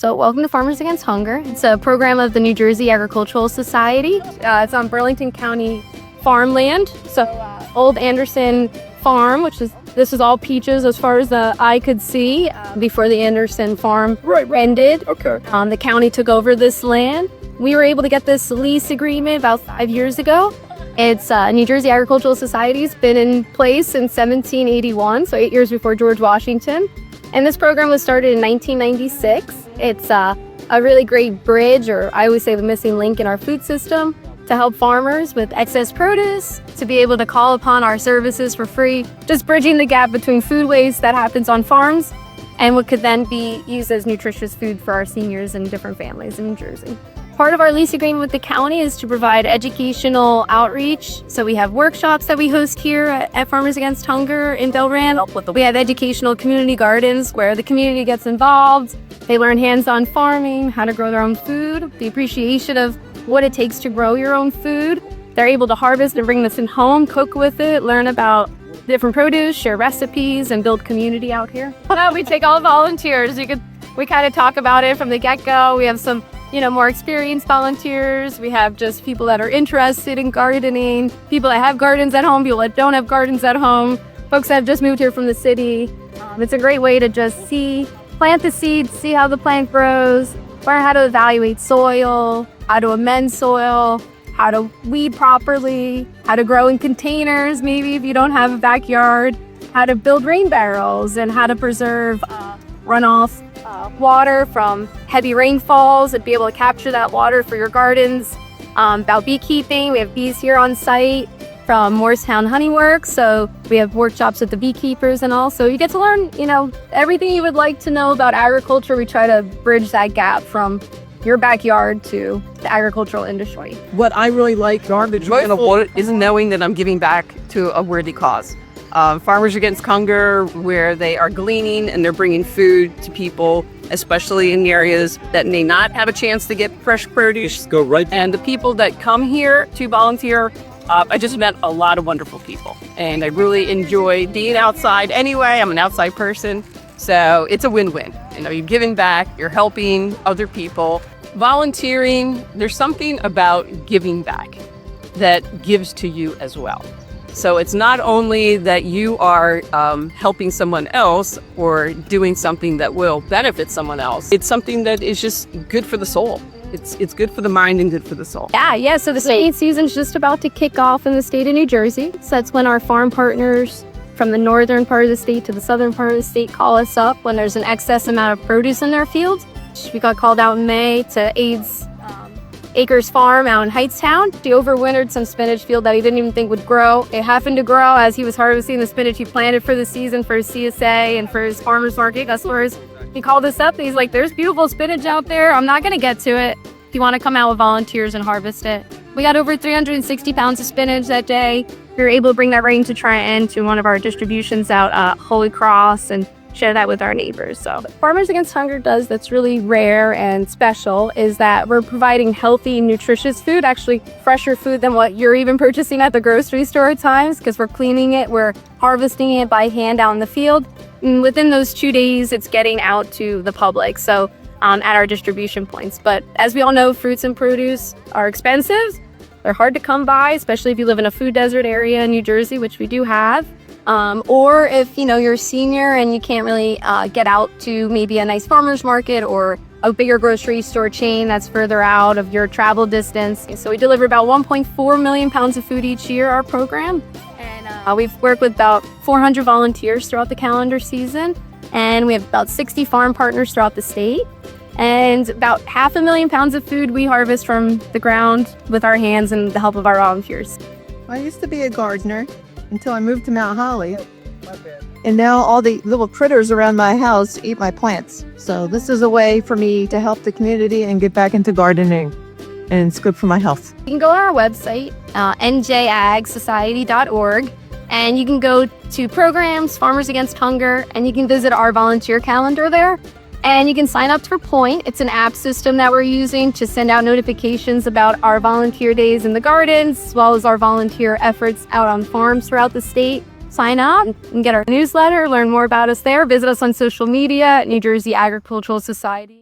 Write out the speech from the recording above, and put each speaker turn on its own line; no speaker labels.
So welcome to Farmers Against Hunger. It's a program of the New Jersey Agricultural Society. It's on Burlington County farmland. So Old Anderson Farm, this is all peaches as far as the eye could see before the Anderson Farm ended.
Okay.
The county took over this land. We were able to get this lease agreement about 5 years ago. It's New Jersey Agricultural Society's been in place since 1781, so 8 years before George Washington. And this program was started in 1996. It's a really great bridge, or I always say the missing link in our food system, to help farmers with excess produce, to be able to call upon our services for free, just bridging the gap between food waste that happens on farms and what could then be used as nutritious food for our seniors and different families in New Jersey. Part of our lease agreement with the county is to provide educational outreach. So we have workshops that we host here at Farmers Against Hunger in Delran. We have educational community gardens where the community gets involved. They learn hands-on farming, how to grow their own food, the appreciation of what it takes to grow your own food. They're able to harvest and bring this in home, cook with it, learn about different produce, share recipes, and build community out here. We take all volunteers. We kind of talk about it from the get-go. We have some more experienced volunteers. We have just people that are interested in gardening, people that have gardens at home, people that don't have gardens at home, folks that have just moved here from the city. It's a great way to just plant the seeds, see how the plant grows, learn how to evaluate soil, how to amend soil, how to weed properly, how to grow in containers, maybe if you don't have a backyard, how to build rain barrels, and how to preserve runoff water from heavy rainfalls and be able to capture that water for your gardens. About beekeeping, we have bees here on site from Morristown Honey Works, so we have workshops with the beekeepers and all. So you get to learn, everything you would like to know about agriculture. We try to bridge that gap from your backyard to the agricultural industry.
What I really like,
is knowing that I'm giving back to a worthy cause. Farmers Against Hunger, where they are gleaning and they're bringing food to people, especially in areas that may not have a chance to get fresh produce.
just go right.
And the people that come here to volunteer, I just met a lot of wonderful people. And I really enjoy being outside anyway. I'm an outside person. So it's a win-win. You're giving back, you're helping other people. Volunteering, there's something about giving back that gives to you as well. So it's not only that you are helping someone else or doing something that will benefit someone else. It's something that is just good for the soul. It's good for the mind and good for the soul.
Yeah. So the state season's just about to kick off in the state of New Jersey. So that's when our farm partners from the northern part of the state to the southern part of the state call us up when there's an excess amount of produce in their fields. We got called out in May to Aid's Acres Farm out in Heightstown. He overwintered some spinach field that he didn't even think would grow. It happened to grow as he was harvesting the spinach he planted for the season for his CSA and for his farmers market customers. He called us up and he's like, there's beautiful spinach out there. I'm not going to get to it. If you want to come out with volunteers and harvest it. We got over 360 pounds of spinach that day. We were able to bring that right into Trenton to one of our distributions out at Holy Cross and share that with our neighbors. So Farmers Against Hunger does that's really rare and special is that we're providing healthy, nutritious food, actually fresher food than what you're even purchasing at the grocery store at times, because we're cleaning it, we're harvesting it by hand out in the field. And within those 2 days, it's getting out to the public. So at our distribution points. But as we all know, fruits and produce are expensive. They're hard to come by, especially if you live in a food desert area in New Jersey, which we do have. Or if you're a senior and you can't really get out to maybe a nice farmer's market or a bigger grocery store chain that's further out of your travel distance. So we deliver about 1.4 million pounds of food each year, our program. And we've worked with about 400 volunteers throughout the calendar season. And we have about 60 farm partners throughout the state. And about 500,000 pounds of food we harvest from the ground with our hands and the help of our volunteers.
I used to be a gardener until I moved to Mount Holly. And now all the little critters around my house eat my plants. So this is a way for me to help the community and get back into gardening. And it's good for my health.
You can go on our website, njagsociety.org, and you can go to programs, Farmers Against Hunger, and you can visit our volunteer calendar there. And you can sign up for Point. It's an app system that we're using to send out notifications about our volunteer days in the gardens, as well as our volunteer efforts out on farms throughout the state. Sign up and get our newsletter, learn more about us there. Visit us on social media at New Jersey Agricultural Society.